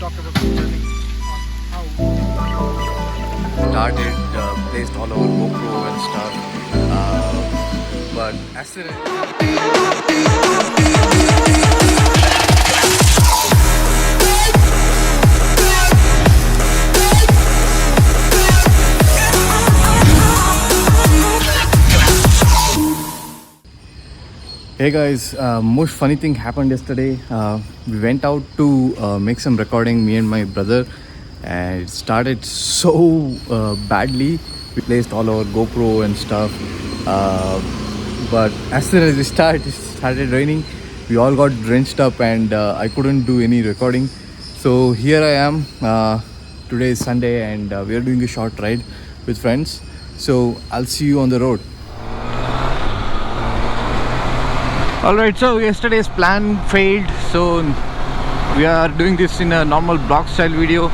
talk about the journey on how started, placed all over GoPro and stuff. But as soon as Hey guys, most funny thing happened yesterday. We went out to make some recording, me and my brother, and it started so badly. We placed all our GoPro and stuff, but as soon as it started raining. We all got drenched up, and I couldn't do any recording. So here I am. Today is Sunday, and we are doing a short ride with friends. So I'll see you on the road. Alright, so yesterday's plan failed, so we are doing this in a normal blog style video.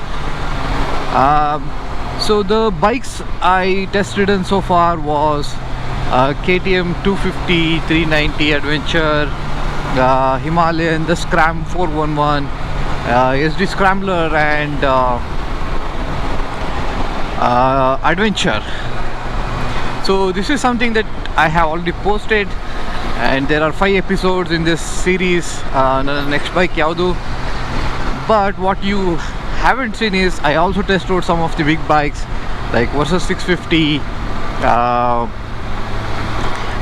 So the bikes I test ridden so far was KTM 250, 390 Adventure, Himalayan, the Scram 411, SD Scrambler, and Adventure. So this is something that I have already posted, and there are 5 episodes in this series. Next bike yaudu, but what you haven't seen is I also test rode some of the big bikes like Versus 650,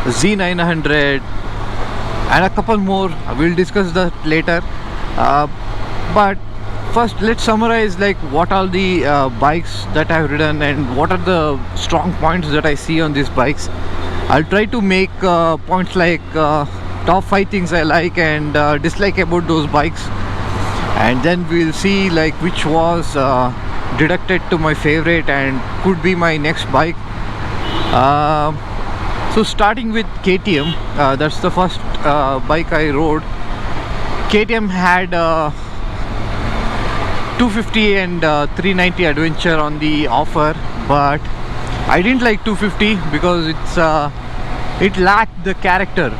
Z900, and a couple more. We'll discuss that later, but first let's summarize like what are the bikes that I've ridden and what are the strong points that I see on these bikes. I'll try to make points like top 5 things I like and dislike about those bikes, and then we'll see like which was deducted to my favorite and could be my next bike. So starting with KTM, that's the first bike I rode. KTM had 250 and 390 Adventure on the offer, but I didn't like 250 because it lacked the character.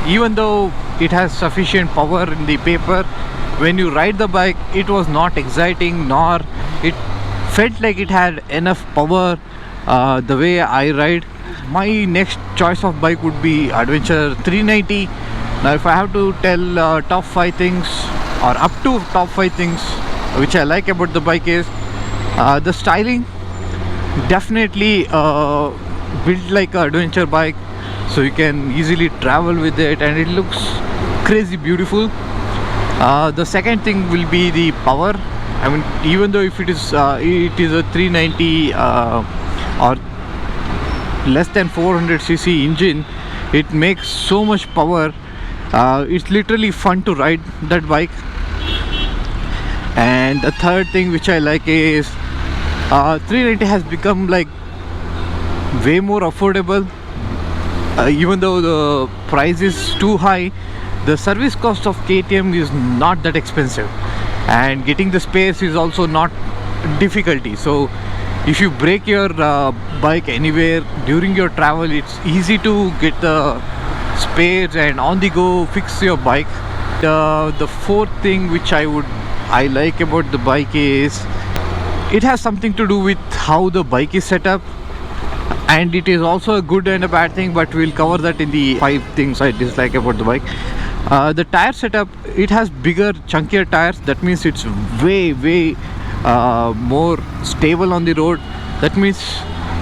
Even though it has sufficient power in the paper, when you ride the bike it was not exciting, nor it felt like it had enough power the way I ride. My next choice of bike would be Adventure 390. Now if I have to tell top 5 things or up to top 5 things which I like about the bike is the styling. Definitely built like an adventure bike, so you can easily travel with it, and it looks crazy beautiful. The second thing will be the power. I mean, even though if it is a 390 or less than 400cc engine, it makes so much power. It's literally fun to ride that bike. And the third thing which I like is 390 has become like way more affordable. Even though the price is too high, the service cost of KTM is not that expensive, and getting the spares is also not difficulty. So if you break your bike anywhere during your travel, it's easy to get the spares and on the go fix your bike. The fourth thing which I like about the bike is it has something to do with how the bike is set up, and it is also a good and a bad thing, but we'll cover that in the 5 things I dislike about the bike. The tire setup, it has bigger, chunkier tires. That means it's way more stable on the road. That means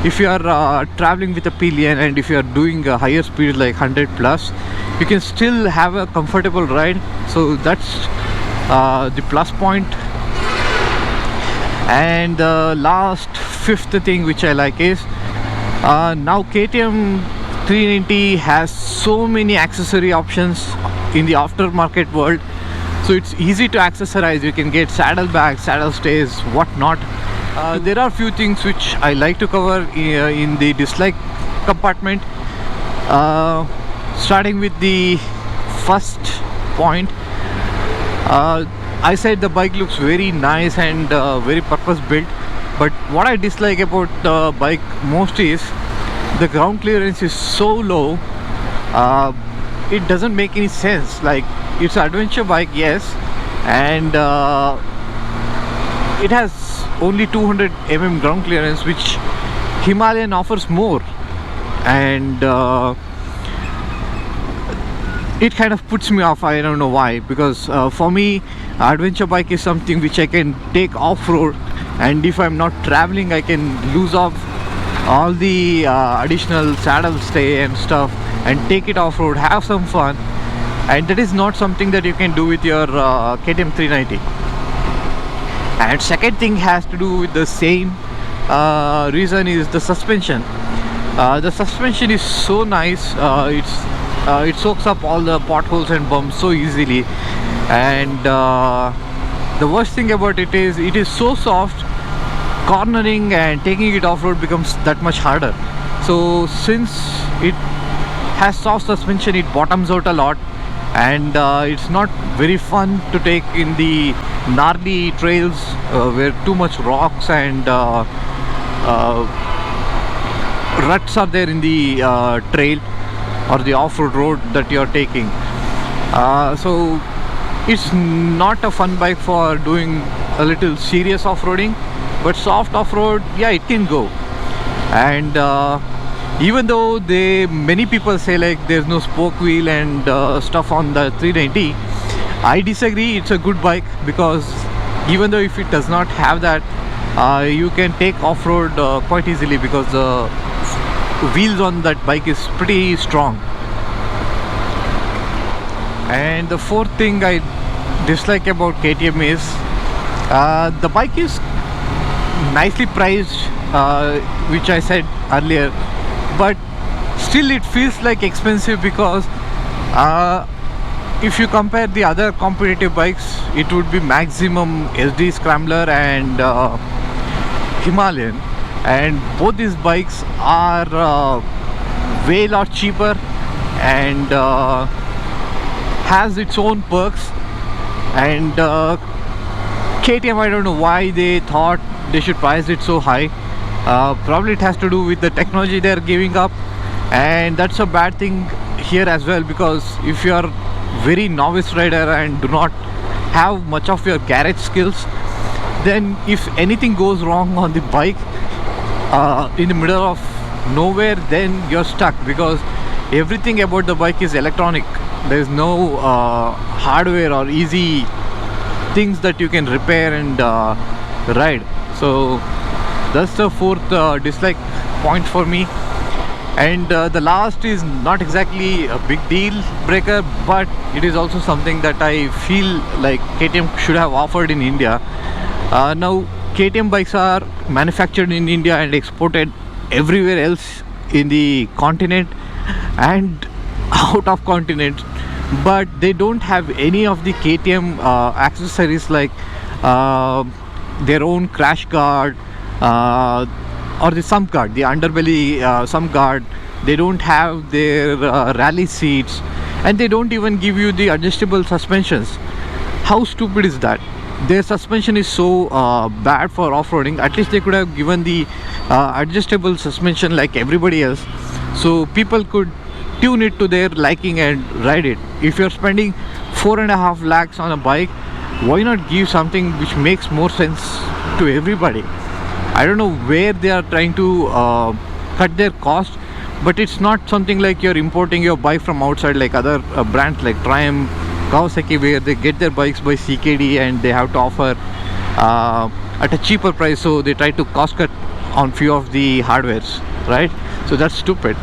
if you are traveling with a pillion and if you are doing a higher speed like 100 plus, you can still have a comfortable ride. So that's the plus point. And the last 5th thing which I like is now KTM 390 has so many accessory options in the aftermarket world, so it's easy to accessorize. You can get saddlebags, saddle stays, whatnot. There are few things which I like to cover in the dislike compartment, starting with the first point. I said the bike looks very nice and very purpose built, but what I dislike about the bike most is the ground clearance is so low. It doesn't make any sense. Like, it's an adventure bike, yes, and it has only 200 mm ground clearance, which Himalayan offers more, and it kind of puts me off. I don't know why, because for me, adventure bike is something which I can take off-road, and if I'm not traveling, I can lose off all the additional saddle stay and stuff and take it off-road, have some fun, and that is not something that you can do with your KTM 390. And second thing has to do with the same reason, is the suspension. The suspension is so nice. It soaks up all the potholes and bumps so easily, and the worst thing about it is so soft. Cornering and taking it off-road becomes that much harder. So since it has soft suspension, it bottoms out a lot, and it's not very fun to take in the gnarly trails where too much rocks and ruts are there in the trail or the off-road road that you're taking. So it's not a fun bike for doing a little serious off-roading, but soft off-road, yeah, it can go. And even though many people say like there's no spoke wheel and stuff on the 390, I disagree. It's a good bike, because even though if it does not have that, you can take off-road quite easily, because the wheels on that bike is pretty strong. And the fourth thing I dislike about KTM is the bike is nicely priced, which I said earlier, but still it feels like expensive, because if you compare the other competitive bikes, it would be Maximum, SD Scrambler and Himalayan, and both these bikes are way lot cheaper and has its own perks. And KTM, I don't know why they thought they should price it so high. Probably it has to do with the technology they're giving up, and that's a bad thing here as well, because if you are very novice rider and do not have much of your garage skills, then if anything goes wrong on the bike in the middle of nowhere, then you're stuck, because everything about the bike is electronic. There's no hardware or easy things that you can repair and ride. So that's the fourth dislike point for me. And the last is not exactly a big deal breaker, but it is also something that I feel like KTM should have offered in India. Now KTM bikes are manufactured in India and exported everywhere else in the continent and out of continent, but they don't have any of the KTM accessories, like their own crash guard or the sump guard, the underbelly sump guard. They don't have their rally seats, and they don't even give you the adjustable suspensions. How stupid is that? Their suspension is so bad for off-roading. At least they could have given the adjustable suspension like everybody else, so people could tune it to their liking and ride it. If you're spending 4.5 lakhs on a bike, why not give something which makes more sense to everybody? I don't know where they are trying to cut their cost, but it's not something like you're importing your bike from outside like other brands like Triumph, Kawasaki, where they get their bikes by CKD and they have to offer at a cheaper price, so they try to cost cut on few of the hardwares, right? So that's stupid.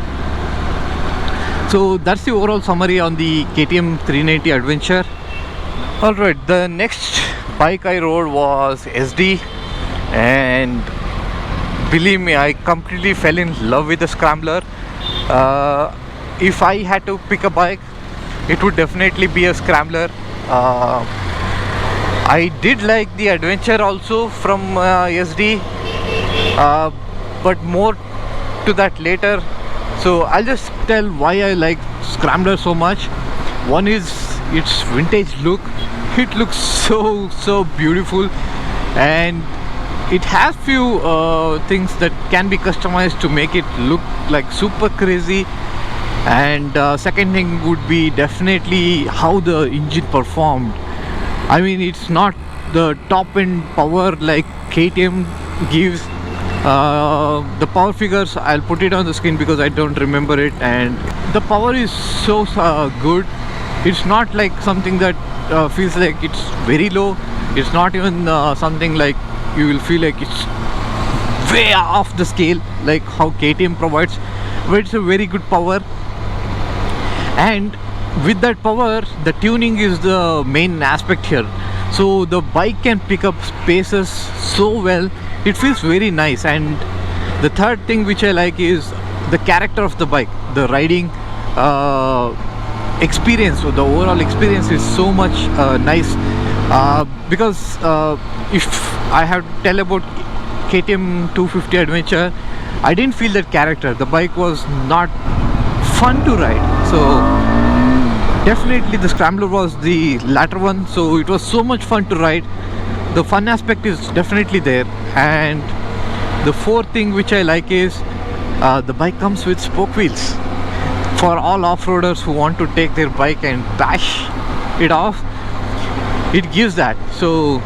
So that's the overall summary on the KTM 390 Adventure. Alright, the next bike I rode was SD, and believe me, I completely fell in love with the Scrambler. If I had to pick a bike, it would definitely be a Scrambler. I did like the Adventure also from SD, but more to that later. So I'll just tell why I like Scrambler so much. One is its vintage look. It looks so beautiful, and it has few things that can be customized to make it look like super crazy. And second thing would be definitely how the engine performed. I mean, it's not the top end power like KTM gives. The power figures, I'll put it on the screen because I don't remember it, and the power is so good. It's not like something that feels like it's very low. It's not even something like you will feel like it's way off the scale like how KTM provides, but it's a very good power. And with that power, the tuning is the main aspect here. So the bike can pick up spaces so well, it feels very nice. And the third thing which I like is the character of the bike, the riding experience. So the overall experience is so much nice, because if I have to tell about KTM 250 Adventure, I didn't feel that character. The bike was not fun to ride. So definitely the Scrambler was the latter one, so it was so much fun to ride. The fun aspect is definitely there. And the fourth thing which I like is the bike comes with spoke wheels. For all off-roaders who want to take their bike and bash it off, it gives that. So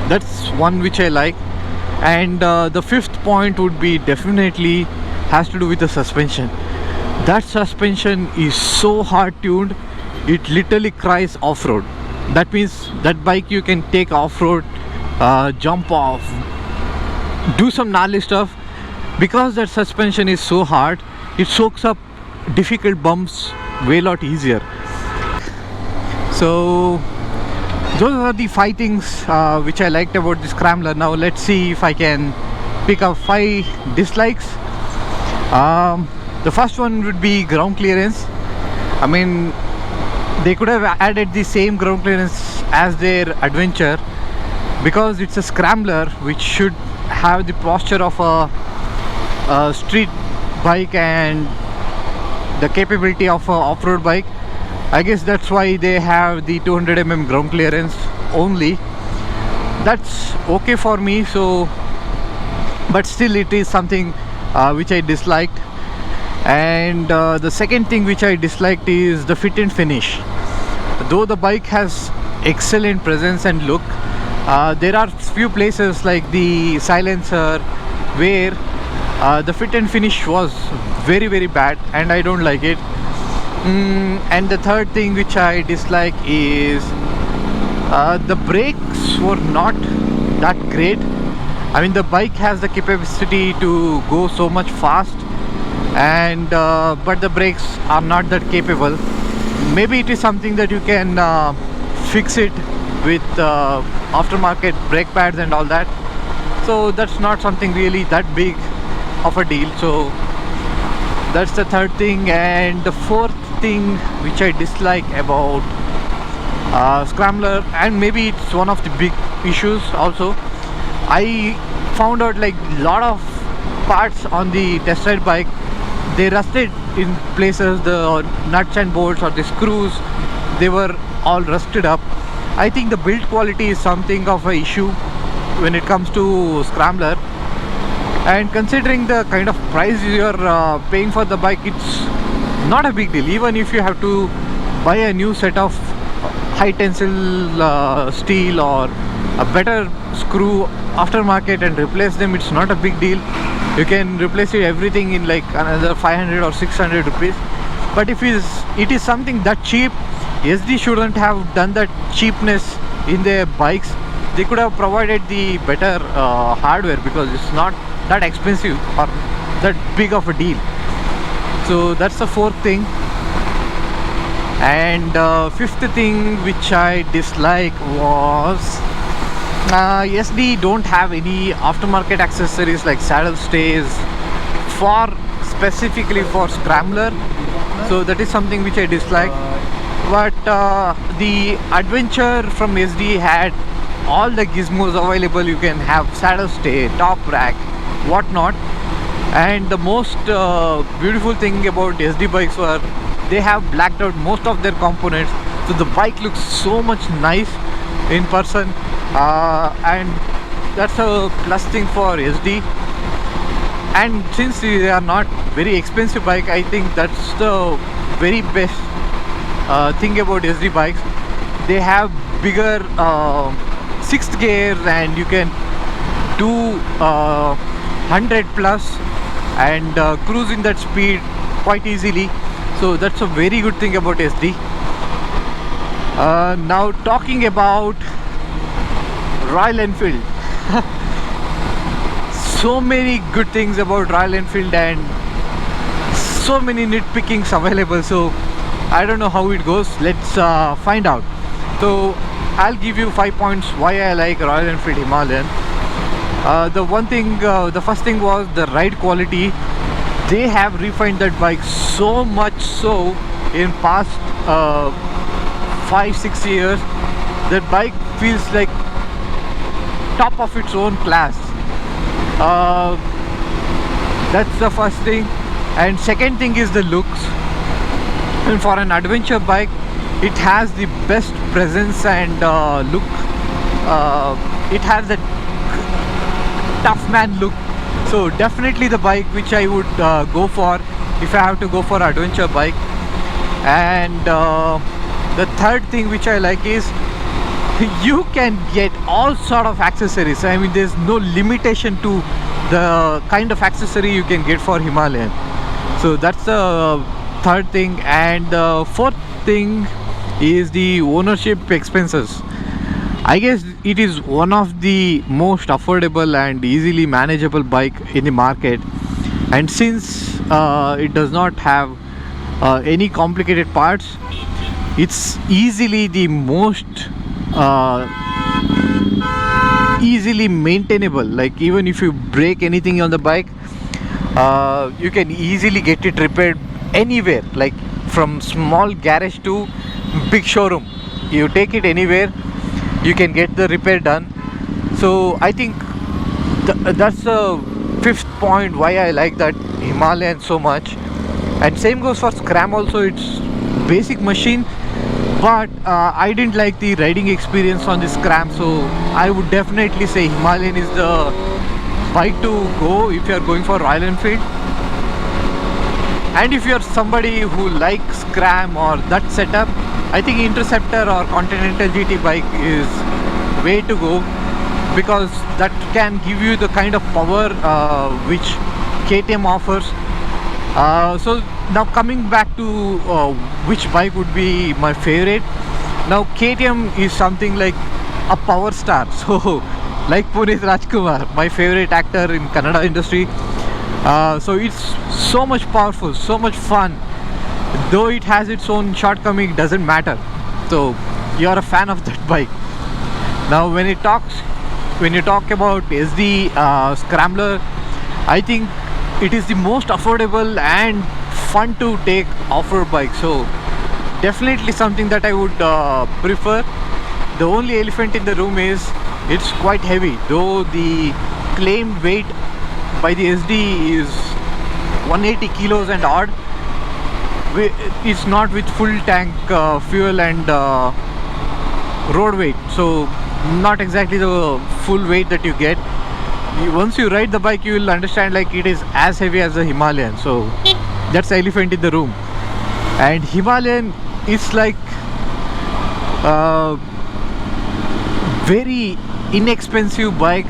that's one which I like. And the fifth point would be definitely has to do with the suspension. That suspension is so hard tuned, it literally cries off-road. That means that bike you can take off-road, jump off, do some gnarly stuff, because that suspension is so hard. It soaks up difficult bumps way lot easier. So those are the 5 things which I liked about the Scrambler. Now let's see if I can pick up 5 dislikes. The first one would be ground clearance. I mean, they could have added the same ground clearance as their Adventure, because it's a Scrambler which should have the posture of a street bike and the capability of an off-road bike. I guess that's why they have the 200 ground clearance only. That's okay for me. So, but still it is something which I disliked. And the second thing which I disliked is the fit and finish. Though the bike has excellent presence and look, there are few places like the silencer where the fit and finish was very bad, and I don't like it. And the third thing which I dislike is the brakes were not that great. I mean, the bike has the capacity to go so much fast, and but the brakes are not that capable. Maybe it is something that you can fix it with aftermarket brake pads and all that. So that's not something really that big of a deal. So that's the third thing. And the fourth thing which I dislike about Scrambler, and maybe it's one of the big issues also, I found out like lot of parts on the test ride bike, they rusted in places. The nuts and bolts or the screws, they were all rusted up. I think the build quality is something of an issue when it comes to Scrambler. And considering the kind of price you're paying for the bike, it's not a big deal. Even if you have to buy a new set of high tensile steel or a better screw aftermarket and replace them, it's not a big deal. You can replace everything in like another 500 or 600 rupees. But if it is something that cheap, SD shouldn't have done that cheapness in their bikes. They could have provided the better hardware, because it's not that expensive or that big of a deal. So that's the fourth thing. And fifth thing which I dislike was SD don't have any aftermarket accessories like saddle stays specifically for Scrambler. So that is something which I dislike. But the Adventure from SD had all the gizmos available. You can have saddle stay, top rack, whatnot. And the most beautiful thing about SD bikes were they have blacked out most of their components, so the bike looks so much nice in person, and that's a plus thing for SD. And since they are not very expensive bike, I think that's the very best thing about SD bikes. They have bigger sixth gear, and you can do 100 plus and cruising that speed quite easily. So that's a very good thing about SD. Now talking about Royal Enfield. So many good things about Royal Enfield and so many nitpickings available, so I don't know how it goes. Let's find out. So I'll give you 5 points why I like Royal Enfield Himalayan. The first thing was the ride quality. They have refined that bike so much so in past 5-6 years. That bike feels like top of its own class. That's the first thing. And second thing is the looks. And for an adventure bike, it has the best presence and look. It has that tough man look. So definitely the bike which I would go for if I have to go for adventure bike. And the third thing which I like is you can get all sort of accessories. I mean, there's no limitation to the kind of accessory you can get for Himalayan. So that's the third thing. And the fourth thing is the ownership expenses. I guess it is one of the most affordable and easily manageable bike in the market. And since it does not have any complicated parts, it's easily the most easily maintainable. Like even if you break anything on the bike, you can easily get it repaired anywhere, like from small garage to big showroom. You take it anywhere, you can get the repair done. So I think that's the fifth point why I like that Himalayan so much. And same goes for Scram also. It's basic machine, but I didn't like the riding experience on this Scram, so I would definitely say Himalayan is the bike to go if you are going for Royal Enfield. And if you are somebody who likes Scram or that setup, I think Interceptor or Continental GT bike is way to go, because that can give you the kind of power which KTM offers. So now coming back to which bike would be my favorite. Now KTM is something like a power star. So like Puneet Rajkumar, my favorite actor in Kannada industry. So it's so much powerful, so much fun. Though it has its own shortcoming, it doesn't matter. So you're a fan of that bike. Now when you talk about SD Scrambler, I think it is the most affordable and fun to take off-road bike. So definitely something that I would prefer. The only elephant in the room is it's quite heavy. Though the claimed weight by the SD is 180 kilos and odd, it's not with full tank fuel and road weight, so not exactly the full weight that you get. Once you ride the bike, you will understand like it is as heavy as the Himalayan. So that's the elephant in the room. And Himalayan is like very inexpensive bike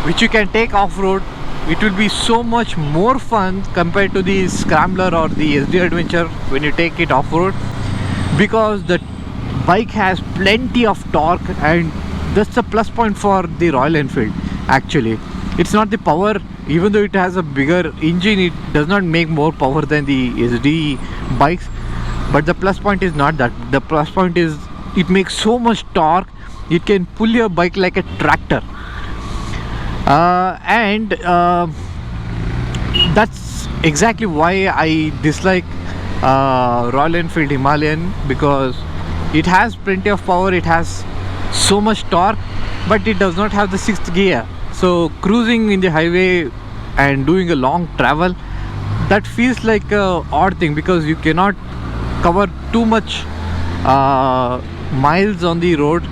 which you can take off-road. It will be so much more fun compared to the Scrambler or the SD Adventure when you take it off-road, because the bike has plenty of torque, and that's a plus point for the Royal Enfield. Actually, it's not the power. Even though it has a bigger engine, it does not make more power than the SD bikes. But the plus point is not that. The plus point is it makes so much torque, it can pull your bike like a tractor. And that's exactly why I dislike Royal Enfield Himalayan, because it has plenty of power, it has so much torque, but it does not have the sixth gear. So cruising in the highway and doing a long travel, that feels like a odd thing, because you cannot cover too much miles on the road,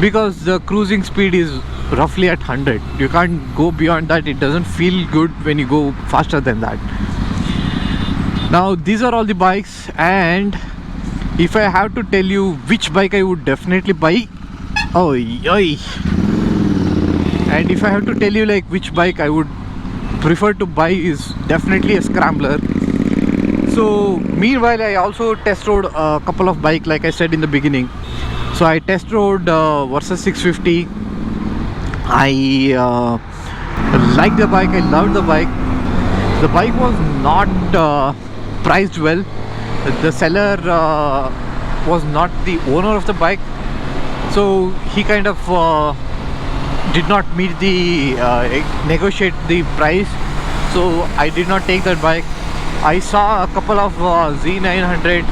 because the cruising speed is roughly at 100. You can't go beyond that. It doesn't feel good when you go faster than that. Now these are all the bikes, and if I have to tell you which bike I would definitely buy, Oh, yoy. And if I have to tell you like which bike I would prefer to buy, is definitely a scrambler. So meanwhile I also test rode a couple of bike, like I said in the beginning. So I test rode Versus 650. I liked the bike, I loved the bike. The bike was not priced well. The seller was not the owner of the bike, so he kind of did not meet the negotiate the price, so I did not take that bike. I saw a couple of Z900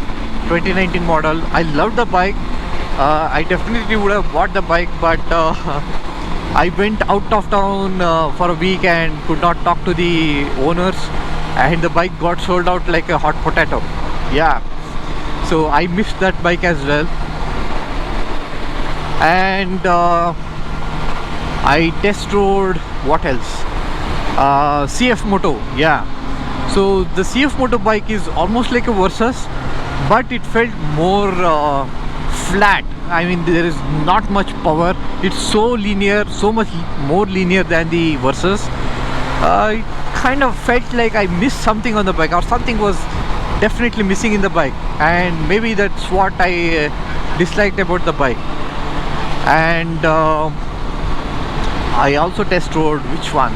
2019 model. I loved the bike. I definitely would have bought the bike, but I went out of town for a week and could not talk to the owners, and the bike got sold out like a hot potato. Yeah, so I missed that bike as well. And I test rode, what else, CF Moto. Yeah, so the CF Moto bike is almost like a Versus, but it felt more flat. I mean, there is not much power. It's so linear, so much more linear than the Versus. It kind of felt like I missed something on the bike, or something was definitely missing in the bike, and maybe that's what I disliked about the bike. And I also test rode, which one?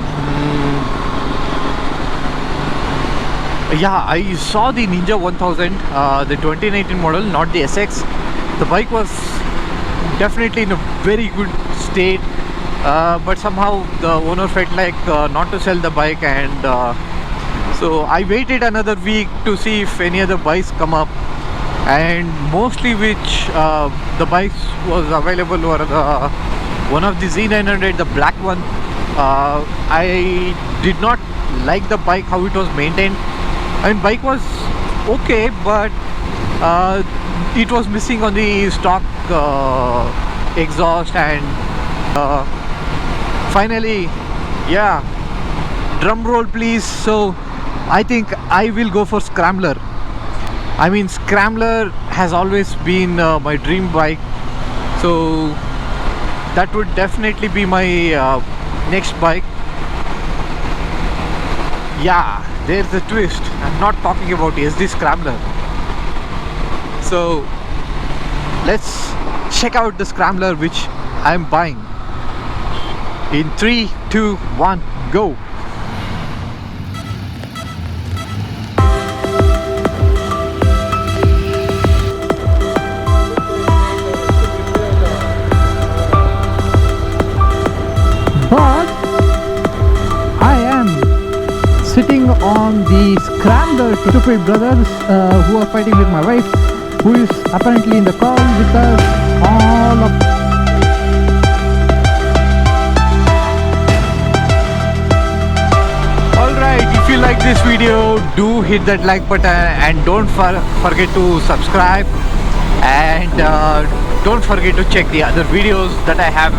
Yeah, I saw the Ninja 1000, the 2019 model, not the SX. The bike was definitely in a very good state, but somehow the owner felt like not to sell the bike, and so I waited another week to see if any other bikes come up, and mostly which the bikes was available were one of the Z900, the black one. I did not like the bike, how it was maintained. I mean, bike was okay, but it was missing on the stock exhaust, and finally, yeah, drum roll please. So I think I will go for Scrambler. I mean, Scrambler has always been my dream bike, so that would definitely be my next bike. Yeah, there's the twist. I'm not talking about SD Scrambler. So let's check out the Scrambler which I'm buying. In 3, 2, 1, go. But I am sitting on the Scrambler. Stupid brothers who are fighting with my wife, who is apparently in the call with us. All of alright, if you like this video, do hit that like button, and don't forget to subscribe, and don't forget to check the other videos that I have.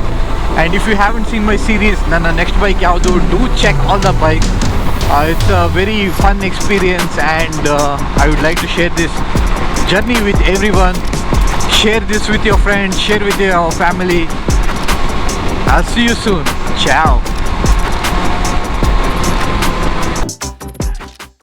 And if you haven't seen my series Nana Next Bike Yaudu, do check all the bikes. It's a very fun experience, and I would like to share this journey with everyone. Share this with your friends, share with your family. I'll see you soon. Ciao.